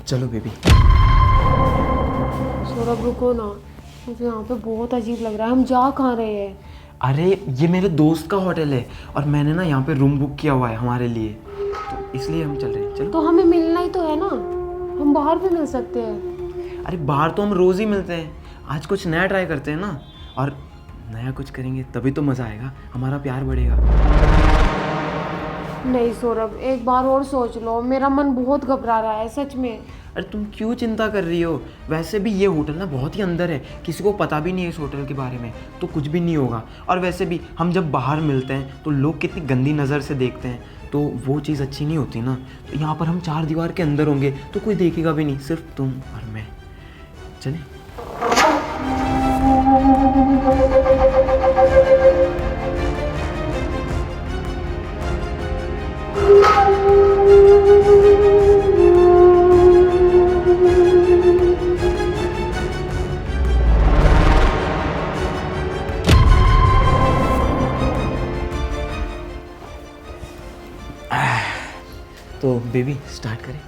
चलो बेबी। सौरभ रुको ना, मुझे यहाँ पे बहुत अजीब लग रहा है। हम जा कहाँ रहे हैं? अरे ये मेरे दोस्त का होटल है और मैंने ना यहाँ पे रूम बुक किया हुआ है हमारे लिए, तो इसलिए हम चल रहे हैं। चलो। तो हमें मिलना ही तो है ना, हम बाहर भी मिल सकते हैं। अरे बाहर तो हम रोज़ ही मिलते हैं, आज कुछ नया ट्राई करते हैं ना, और नया कुछ करेंगे तभी तो मज़ा आएगा, हमारा प्यार बढ़ेगा। नहीं सौरभ, एक बार और सोच लो, मेरा मन बहुत घबरा रहा है सच में। अरे तुम क्यों चिंता कर रही हो? वैसे भी ये होटल ना बहुत ही अंदर है, किसी को पता भी नहीं है इस होटल के बारे में, तो कुछ भी नहीं होगा। और वैसे भी हम जब बाहर मिलते हैं तो लोग कितनी गंदी नज़र से देखते हैं, तो वो चीज़ अच्छी नहीं होती ना। तो यहाँ पर हम 4 दीवार के अंदर होंगे तो कोई देखेगा भी नहीं, सिर्फ तुम और मैं। चले। तो बेबी स्टार्ट करें?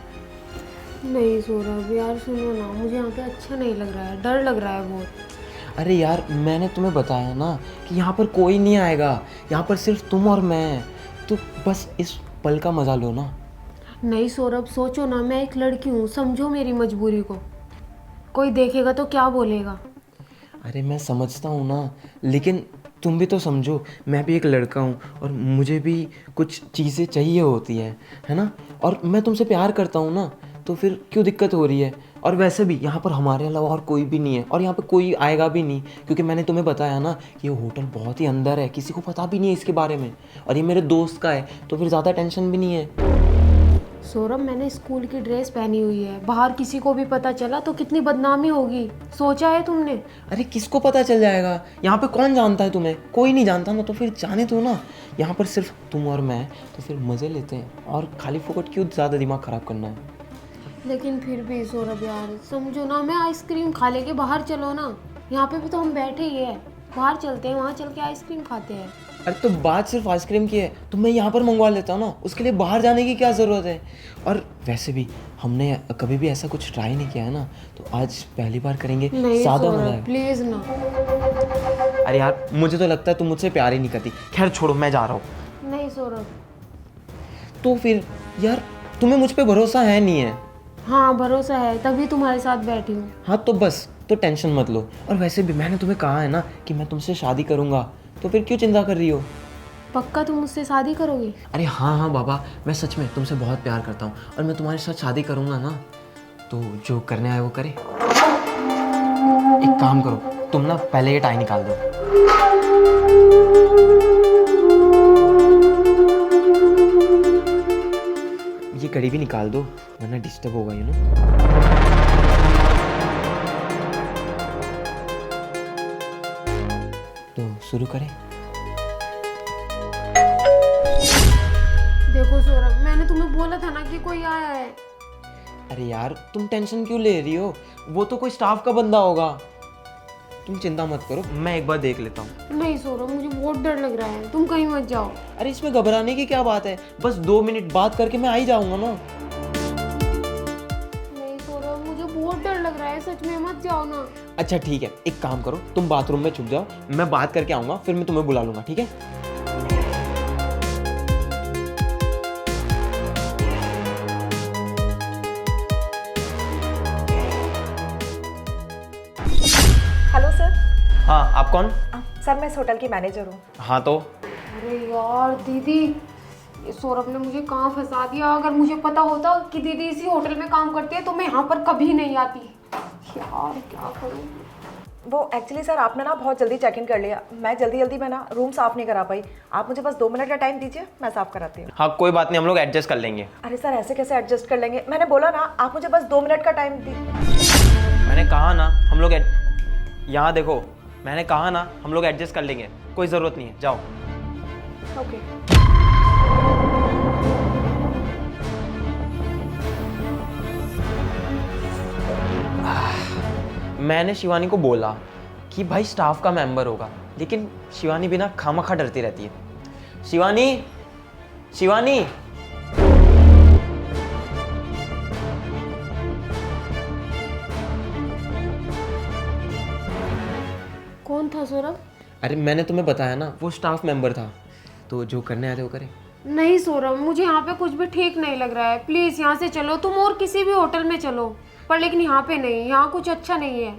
नहीं सौरभ यार सुनो ना, मुझे यहाँ पे अच्छा नहीं लग रहा है, डर लग रहा है बहुत। अरे यार मैंने तुम्हें बताया ना कि यहाँ पर कोई नहीं आएगा, यहाँ पर सिर्फ तुम और मैं हैं, तो बस इस पल का मज़ा लो ना। नहीं सौरभ सोचो ना, मैं एक लड़की हूँ, समझो मेरी मजबूरी को। कोई देखेगा तो क्या बोलेगा? अरे मैं समझता हूँ ना, लेकिन तुम भी तो समझो, मैं भी एक लड़का हूँ और मुझे भी कुछ चीज़ें चाहिए होती है ना, और मैं तुमसे प्यार करता हूँ ना, तो फिर क्यों दिक्कत हो रही है? और वैसे भी यहाँ पर हमारे अलावा और कोई भी नहीं है, और यहाँ पे कोई आएगा भी नहीं, क्योंकि मैंने तुम्हें बताया ना कि ये होटल बहुत ही अंदर है, किसी को पता भी नहीं है इसके बारे में, और ये मेरे दोस्त का है, तो फिर ज़्यादा टेंशन भी नहीं है। सौरभ मैंने स्कूल की ड्रेस पहनी हुई है, बाहर किसी को भी पता चला तो कितनी बदनामी होगी, सोचा है तुमने? अरे किसको पता चल जाएगा? यहाँ पे कौन जानता है तुम्हें? कोई नहीं जानता ना, तो फिर जाने दो ना। यहाँ पर सिर्फ तुम और मैं, तो फिर मज़े लेते हैं, और खाली फोकट क्यों ज़्यादा दिमाग ख़राब करना है? लेकिन फिर भी सौरभ यार समझो ना, मैं आइसक्रीम खा लेके बाहर चलो ना, यहाँ पे भी तो हम बैठे ही है, बाहर चलते हैं, वहाँ चल के आइसक्रीम खाते हैं। अरे तो बात सिर्फ आइसक्रीम की है तो मैं यहाँ पर मंगवा लेता हूँ ना, उसके लिए बाहर जाने की क्या ज़रूरत है? और वैसे भी हमने कभी भी ऐसा कुछ ट्राई नहीं किया है ना, तो आज पहली बार करेंगे, ज़्यादा मज़ा आएगा। प्लीज़ ना। अरे यार मुझे तो लगता है तुम मुझसे प्यार ही नहीं करती। खैर छोड़ो, मैं जा रहा हूँ। नहीं सौरभ। तो फिर यार तुम्हें मुझ पर भरोसा है नहीं है? हाँ भरोसा है, तभी तुम्हारे साथ बैठी हूँ। हाँ तो बस, तो टेंशन मत लो। और वैसे भी मैंने तुम्हें कहा है ना कि मैं तुमसे शादी करूँगा, तो फिर क्यों चिंता कर रही हो? पक्का तुम मुझसे शादी करोगे? अरे हाँ हाँ बाबा, मैं सच में तुमसे बहुत प्यार करता हूँ, और मैं तुम्हारे साथ शादी करूँगा ना, तो जो करने आए वो करे। एक काम करो, तुम ना पहले ये टाई निकाल दो। ये कड़ी भी निकाल दो, वरना डिस्टर्ब होगा यू नो। तो शुरू करें? देखो सौरभ, मैंने तुम्हें बोला था ना कि कोई आया है। अरे यार तुम टेंशन क्यों ले रही हो? वो तो कोई स्टाफ का बंदा होगा, तुम चिंता मत करो, मैं एक बार देख लेता हूँ। नहीं सौरभ, मुझे बहुत डर लग रहा है, तुम कहीं मत जाओ। अरे इसमें घबराने की क्या बात है, बस 2 मिनट बात करके मैं आ ही जाऊंगा ना। नहीं सौरभ, मुझे बहुत डर लग रहा है, सच में मत जाओ ना। अच्छा ठीक है, एक काम करो, तुम बाथरूम में छुप जाओ, मैं बात करके आऊंगा, फिर मैं तुम्हें बुला लूंगा, ठीक है? Hello sir. हाँ आप कौन? सर मैं इस होटल की मैनेजर हूँ। हाँ तो अरे यार दीदी, ये सौरभ ने मुझे कहाँ फंसा दिया। अगर मुझे पता होता कि दीदी इसी होटल में काम करती है तो मैं यहाँ पर कभी नहीं आती। यार क्या करूँ? वो एक्चुअली सर आपने ना बहुत जल्दी चेक इन कर लिया, मैं जल्दी में ना रूम साफ़ नहीं करा पाई। आप मुझे बस 2 मिनट का टाइम दीजिए, मैं साफ़ कराती हूँ। हाँ कोई बात नहीं, हम लोग एडजस्ट कर लेंगे। अरे सर ऐसे कैसे एडजस्ट कर लेंगे? मैंने बोला ना, आप मुझे बस 2 मिनट का टाइम दीजिए। मैंने कहा ना हम लोग यहाँ देखो, मैंने कहा ना हम लोग एडजस्ट कर लेंगे, कोई ज़रूरत नहीं है, जाओ। ओके। मैंने शिवानी को बोला कि भाई स्टाफ का मेंबर होगा, लेकिन शिवानी बिना खामखा डरती रहती है। शिवानी, शिवानी। कौन था सौरभ? अरे मैंने तुम्हें बताया ना, वो स्टाफ मेंबर था, तो जो करने आए थे वो करे। नहीं सौरभ, मुझे यहाँ पे कुछ भी ठीक नहीं लग रहा है। प्लीज़ यहाँ से चलो, तुम और किसी भी होटल में चलो, पर लेकिन यहाँ पे नहीं, यहाँ कुछ अच्छा नहीं है।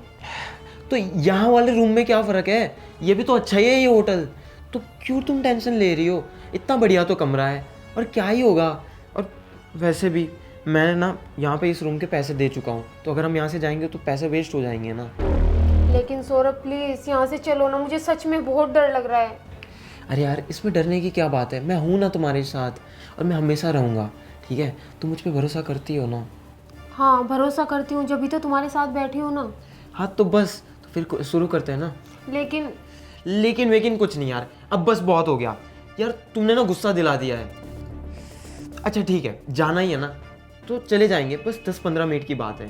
तो यहाँ वाले रूम में क्या फ़र्क है, ये भी तो अच्छा ही है ये होटल। तो क्यों तुम टेंशन ले रही हो, इतना बढ़िया तो कमरा है, और क्या ही होगा। और वैसे भी मैं ना यहाँ पे इस रूम के पैसे दे चुका हूँ, तो अगर हम यहाँ से जाएंगे तो पैसे वेस्ट हो जाएंगे ना। लेकिन सौरभ प्लीज़ यहाँ से चलो ना, मुझे सच में बहुत डर लग रहा है। अरे यार, इसमें डरने की क्या बात है, मैं हूँ ना तुम्हारे साथ, और मैं हमेशा रहूँगा, ठीक है। तुम मुझ पर भरोसा करती हो ना? हाँ भरोसा करती हूँ, जब भी तो तुम्हारे साथ बैठी हूँ ना। हाँ तो बस, तो फिर शुरू करते हैं ना। लेकिन वेकिन कुछ नहीं यार, अब बस बहुत हो गया यार, तुमने ना गुस्सा दिला दिया है। अच्छा ठीक है, जाना ही है ना, तो चले जाएंगे, बस 10-15 मिनट की बात है।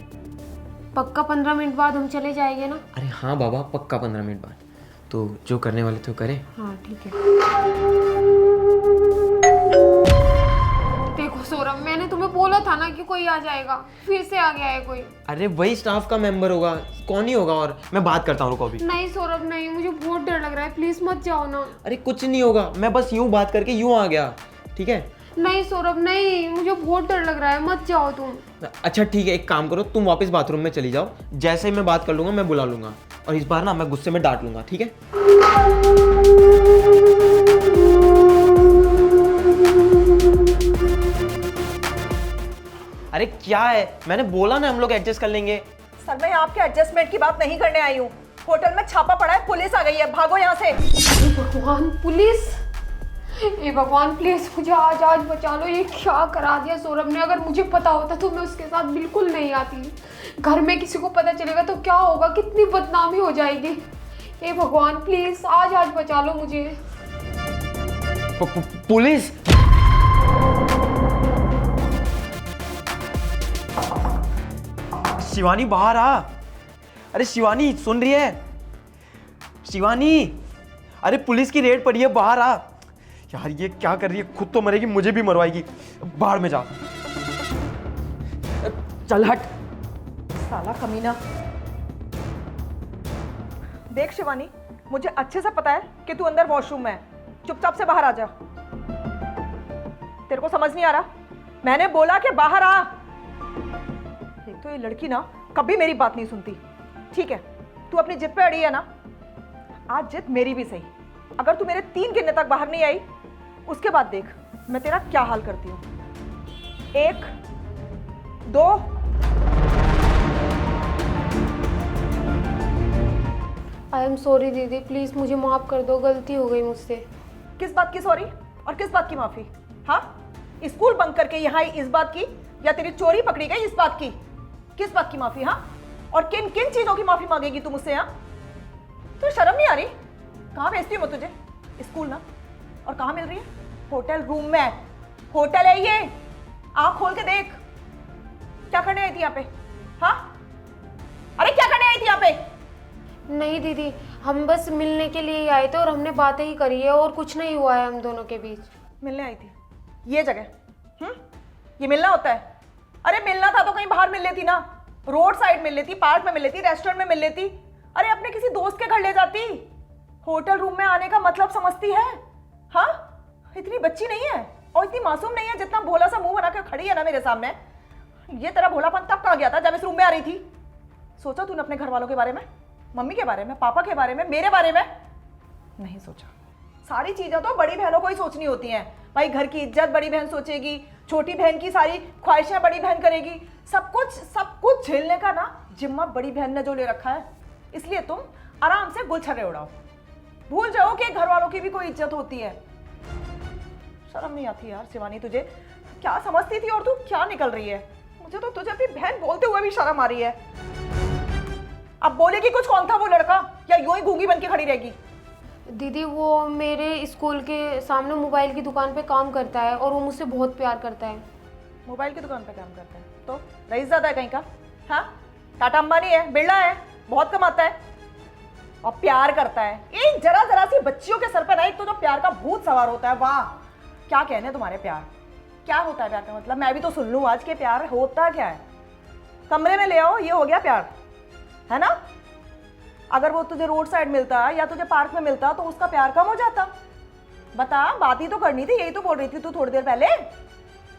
पक्का 15 मिनट बाद हम चले जाएंगे ना? अरे हाँ बाबा, पक्का 15 मिनट बाद। तो जो करने वाले थे वो करें। हाँ ठीक है। देखो सौरभ, मैंने तुम्हें बोला था ना कि कोई आ जाएगा, फिर से आ गया है कोई। अरे वही स्टाफ का मेंबर होगा, कौन ही होगा, और मैं बात करता हूँ, रुको अभी। नहीं सौरभ नहीं, मुझे बहुत डर लग रहा है, प्लीज मत जाओ ना। अरे कुछ नहीं होगा, मैं बस यूं बात करके यूं आ गया, ठीक है। नहीं सौरभ नहीं, मुझे बहुत डर लग रहा है, मत जाओ तुम। अच्छा ठीक है, एक काम करो, तुम वापस बाथरूम में चली जाओ, जैसे ही मैं बात कर लूंगा मैं बुला लूंगा, और इस बार ना मैं गुस्से में डांट लूंगा, ठीक है। अरे क्या है, मैंने बोला ना हम लोग एडजस्ट कर लेंगे। सर मैं आपके एडजस्टमेंट की बात नहीं करने आई हूँ। होटल में छापा पड़ा है, पुलिस आ गई है, भागो यहाँ से। हे भगवान, पुलिस! हे भगवान प्लीज मुझे आज आज बचा लो, ये क्या करा दिया सौरभ ने। अगर मुझे पता होता तो मैं उसके साथ बिल्कुल नहीं आती। घर में किसी को पता चलेगा तो क्या होगा, कितनी बदनामी हो जाएगी। हे भगवान प्लीज आज आज बचा लो मुझे। पुलिस? शिवानी बाहर आ। अरे शिवानी सुन रही है? शिवानी, अरे पुलिस की रेड पड़ी है, बाहर आ। यार ये क्या कर रही है, खुद तो मरेगी, मुझे भी मरवाएगी। बाहर में जा, चल हट। साला कमीना। देख शिवानी, मुझे अच्छे से पता है कि तू अंदर वॉशरूम में है, चुपचाप से बाहर आ जा। तेरे को समझ नहीं आ रहा? मैंने बोला कि बाहर आ। एक तो ये लड़की ना कभी मेरी बात नहीं सुनती। ठीक है, तू अपनी जिद पे अड़ी है ना, आज जिद मेरी भी सही। अगर तू मेरे 3 गिनने तक बाहर नहीं आई, उसके बाद देख मैं तेरा क्या हाल करती हूँ। 1 2 आई एम सॉरी दीदी, प्लीज मुझे माफ कर दो, गलती हो गई मुझसे। किस बात की सॉरी और किस बात की माफी? हाँ, स्कूल बंक करके यहाँ आई इस बात की, या तेरी चोरी पकड़ी गई इस बात की? किस बात की माफी? हाँ, और किन किन चीजों की माफी मांगेगी तू मुझसे? हाँ, तो शर्म नहीं आ रही? कहाँ भेजती हूँ मैं तुझे? स्कूल ना, और कहाँ मिल रही है? होटल रूम में। होटल है ये, आँख खोल के देख। क्या करने आई थी यहाँ पे? हाँ, अरे क्या करने आई थी यहाँ पे? नहीं दीदी, हम बस मिलने के लिए ही आए थे और हमने बातें ही करी है, और कुछ नहीं हुआ है हम दोनों के बीच। मिलने आई थी ये जगह? ये मिलना होता है? अरे मिलना था तो कहीं बाहर मिल लेती ना, रोड साइड मिल लेती, पार्क में मिल लेती, रेस्टोरेंट में मिल लेती। अरे अपने किसी दोस्त के घर ले जाती। होटल रूम में आने का मतलब समझती है? हाँ, इतनी बच्ची नहीं है और इतनी मासूम नहीं है जितना भोला सा मुंह बना के खड़ी है ना मेरे सामने। ये तेरा भोलापन तब कहाँ गया था जब इस रूम में आ रही थी? सोचा तूने अपने घर वालों के बारे में, मम्मी के बारे में, पापा के बारे में, मेरे बारे में? नहीं सोचा। सारी चीजें तो बड़ी बहनों को ही सोचनी होती हैं भाई। घर की इज्जत बड़ी बहन सोचेगी, छोटी बहन की सारी ख्वाहिशें बड़ी बहन करेगी, सब कुछ झेलने का ना जिम्मा बड़ी बहन ने जो ले रखा है। इसलिए तुम आराम से गुलछर्रे उड़ाओ, भूल जाओ कि घर वालों की भी कोई इज्जत होती है। शर्म नहीं आती यार शिवानी तुझे? क्या समझती थी और तू क्या निकल रही है? मुझे तो तुझे अपनी बहन बोलते हुए भी शर्म आ रही है। अब बोलेगी कुछ, कौन था वो लड़का, या यूं ही गूंगी बन के खड़ी रहेगी? दीदी वो मेरे स्कूल के सामने मोबाइल की दुकान पे काम करता है और वो मुझसे बहुत प्यार करता है। मोबाइल की दुकान पे काम करता है तो रईसज़ादा है कहीं का? हाँ, टाटा अंबानी है, बिरला है, बहुत कमाता है और प्यार करता है। एक जरा जरा सी बच्चियों के सर पर ना एक तो जो प्यार का भूत सवार होता है। वाह, क्या कहने तुम्हारे प्यार, क्या होता है प्यार का मतलब? मैं भी तो सुन लूँ आज के प्यार होता क्या है। कमरे में ले आओ, ये हो गया प्यार, है ना? अगर वो तुझे रोड साइड मिलता या तुझे पार्क में मिलता तो उसका प्यार कम हो जाता? बता, बात ही तो करनी थी, यही तो बोल रही थी तू थोड़ी देर पहले।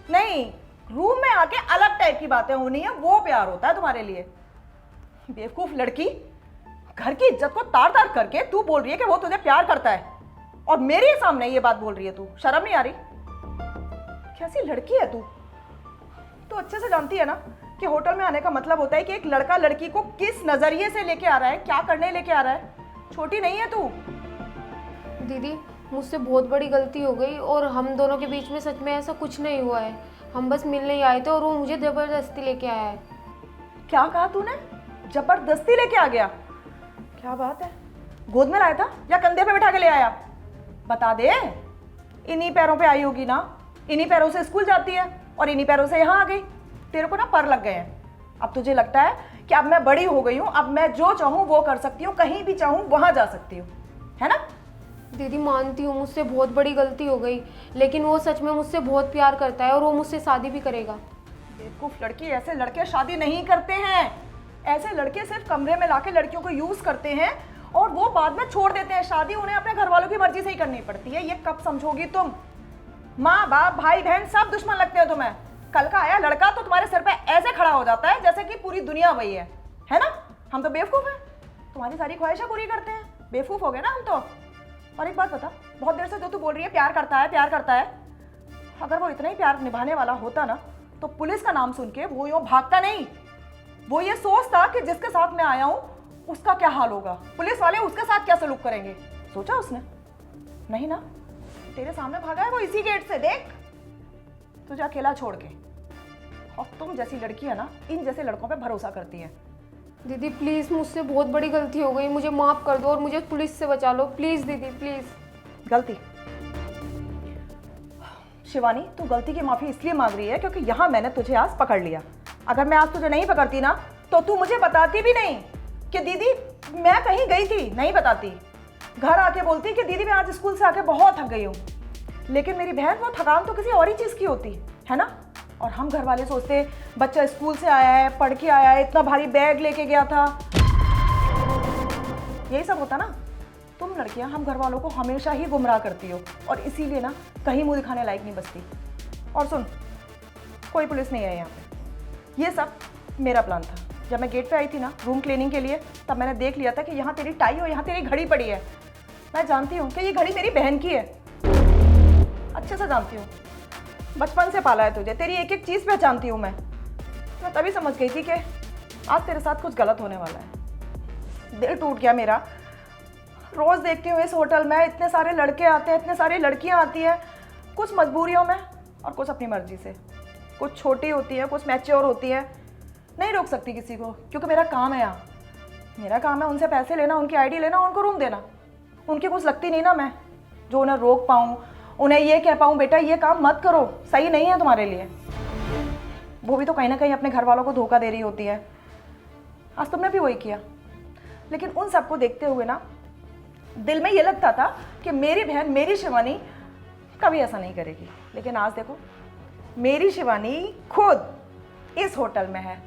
नहीं, रूम में आके अलग टाइप की बातें होनी है, वो प्यार होता है तुम्हारे लिए। बेवकूफ लड़की, घर की इज्जत को तार तार करके तू बोल रही है कि वो तुझे प्यार करता है, और मेरे सामने ये बात बोल रही है तू। शर्म नहीं आ रही? कैसी लड़की है तू? तो अच्छे से जानती है ना कि होटल में आने का मतलब होता है कि एक लड़का लड़की को किस नजरिए से लेके आ रहा है, क्या करने लेके आ रहा है। छोटी नहीं है तू। दीदी, मुझसे बहुत बड़ी गलती हो गई और हम दोनों के बीच में सच में ऐसा कुछ नहीं हुआ है। हम बस मिलने ही आए थे और वो मुझे ज़बरदस्ती लेके आया है। क्या कहा तूने? जबरदस्ती लेके आ गया? क्या बात है, गोद में लाया था या कंधे पे बिठा के ले आया? बता दे। इन्हीं पैरों पे आई होगी ना, इन्हीं पैरों से स्कूल जाती है और इन्हीं पैरों से यहाँ आ गई। तेरे को ना पर लग गए हैं। अब तुझे लगता है कि अब मैं बड़ी हो गई हूँ, अब मैं जो चाहूँ वो कर सकती हूँ, कहीं भी चाहूँ वहाँ जा सकती हूँ, है ना? दीदी, मानती हूँ मुझसे बहुत बड़ी गलती हो गई, लेकिन वो सच में मुझसे बहुत प्यार करता है और वो मुझसे शादी भी करेगा। बेवकूफ लड़की, ऐसे लड़के शादी नहीं करते हैं। ऐसे लड़के सिर्फ कमरे में लाके लड़कियों को यूज करते हैं और वो बाद में छोड़ देते हैं। शादी उन्हें अपने घर वालों की मर्जी से ही करनी पड़ती है। ये कब समझोगी तुम? माँ बाप भाई बहन सब दुश्मन लगते हो तुम्हें। कल का आया लड़का तो तुम्हारे सिर पे ऐसे खड़ा हो जाता है जैसे कि पूरी दुनिया वही है ना? हम तो बेवकूफ हैं, तुम्हारी सारी ख्वाहिशें पूरी करते हैं। बेवकूफ हो गए ना हम तो। और एक बात बता, बहुत देर से जो तू बोल रही है प्यार करता है प्यार करता है, अगर वो इतना ही प्यार निभाने वाला होता ना तो पुलिस का नाम सुन के वो यूँ भागता नहीं। वो ये सोचता कि जिसके साथ मैं आया हूँ उसका क्या हाल होगा, पुलिस वाले उसके साथ क्या सलूक करेंगे। सोचा उसने? नहीं ना। तेरे सामने भागा है वो इसी गेट से, देख, तुझे अकेला छोड़ के। और तुम जैसी लड़की है ना, इन जैसे लड़कों पे भरोसा करती है। दीदी प्लीज़, मुझसे बहुत बड़ी गलती हो गई, मुझे माफ़ कर दो और मुझे पुलिस से बचा लो प्लीज़। दीदी प्लीज़। गलती? शिवानी, तू गलती की माफ़ी इसलिए मांग रही है क्योंकि यहाँ मैंने तुझे आज पकड़ लिया। अगर मैं आज तुझे नहीं पकड़ती ना तो तू मुझे बताती भी नहीं कि दीदी मैं कहीं गई थी, नहीं बताती। घर आके बोलती कि दीदी मैं आज स्कूल से आके बहुत थक गई हूँ। लेकिन मेरी बहन, वो थकान तो किसी और ही चीज़ की होती है ना? और हम घर वाले सोचते बच्चा स्कूल से आया है, पढ़ के आया है, इतना भारी बैग लेके गया था, यही सब होता ना। तुम लड़कियां हम घर वालों को हमेशा ही गुमराह करती हो और इसीलिए ना कहीं मुंह दिखाने लायक नहीं बचती। और सुन, कोई पुलिस नहीं है यहाँ पे। ये सब मेरा प्लान था। जब मैं गेट पे आई थी ना रूम क्लीनिंग के लिए, तब मैंने देख लिया था कि यहाँ तेरी टाई और यहाँ तेरी घड़ी पड़ी है। मैं जानती हूँ कि ये घड़ी मेरी बहन की है, अच्छे से जानती हूँ। बचपन से पाला है तुझे, तेरी एक एक चीज़ पहचानती हूँ मैं तभी समझ गई थी कि आज तेरे साथ कुछ गलत होने वाला है। दिल टूट गया मेरा। रोज़ देखती हूँ इस होटल में इतने सारे लड़के आते हैं, इतने सारी लड़कियाँ आती हैं, कुछ मजबूरियों में और कुछ अपनी मर्जी से। कुछ छोटी होती है, कुछ मैच्योर होती है। नहीं रोक सकती किसी को क्योंकि मेरा काम है यहाँ। मेरा काम है उनसे पैसे लेना, उनकी आईडी लेना, उनको रूम देना। उनकी कुछ लगती नहीं ना मैं, जो उन्हें रोक पाऊँ, उन्हें ये कह पाऊँ बेटा ये काम मत करो, सही नहीं है तुम्हारे लिए। वो भी तो कहीं ना कहीं अपने घर वालों को धोखा दे रही होती है। आज तुमने भी वही किया। लेकिन उन सबको देखते हुए ना दिल में ये लगता था कि मेरी बहन, मेरी शिवानी कभी ऐसा नहीं करेगी। लेकिन आज देखो, मेरी शिवानी खुद इस होटल में है,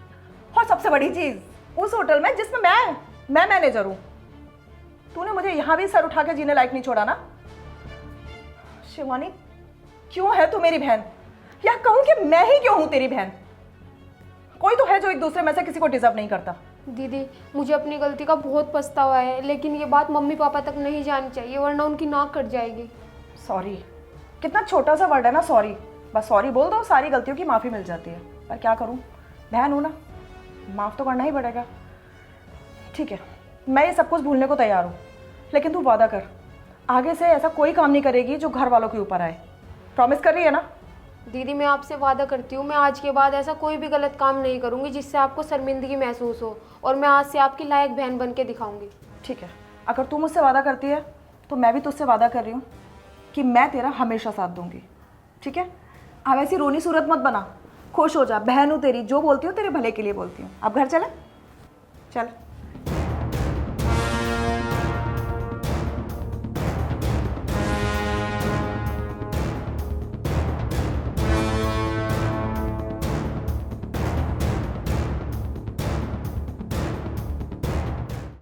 और सबसे बड़ी चीज़ उस होटल में जिसमें मैं मैनेजर हूँ। तूने मुझे यहाँ भी सर उठा के जीने लायक नहीं छोड़ा ना। शिवानी, क्यों है तू मेरी बहन, या कहूँ कि मैं ही क्यों हूँ तेरी बहन? कोई तो है जो एक दूसरे में से किसी को डिजर्व नहीं करता। दीदी, मुझे अपनी गलती का बहुत पछतावा है, लेकिन ये बात मम्मी पापा तक नहीं जानी चाहिए वरना उनकी नाक कट जाएगी। सॉरी, कितना छोटा सा वर्ड है ना सॉरी। बस सॉरी बोल दो, सारी गलतियों की माफ़ी मिल जाती है। पर क्या करूँ, बहन हूँ ना, माफ़ तो करना ही पड़ेगा। ठीक है, मैं ये सब कुछ भूलने को तैयार हूँ, लेकिन तू वादा कर आगे से ऐसा कोई काम नहीं करेगी जो घर वालों के ऊपर आए। प्रॉमिस कर रही है ना? दीदी, मैं आपसे वादा करती हूँ, मैं आज के बाद ऐसा कोई भी गलत काम नहीं करूँगी जिससे आपको शर्मिंदगी महसूस हो, और मैं आज से आपकी लायक बहन बन के दिखाऊंगी। ठीक है, अगर तू मुझसे वादा करती है तो मैं भी तुझसे वादा कर रही हूँ कि मैं तेरा हमेशा साथ दूंगी। ठीक है? अब ऐसी रोनी सूरत मत बना, खुश हो जा। बहन हूँ तेरी, जो बोलती हूँ तेरे भले के लिए बोलती हूँ। अब घर चले? चल।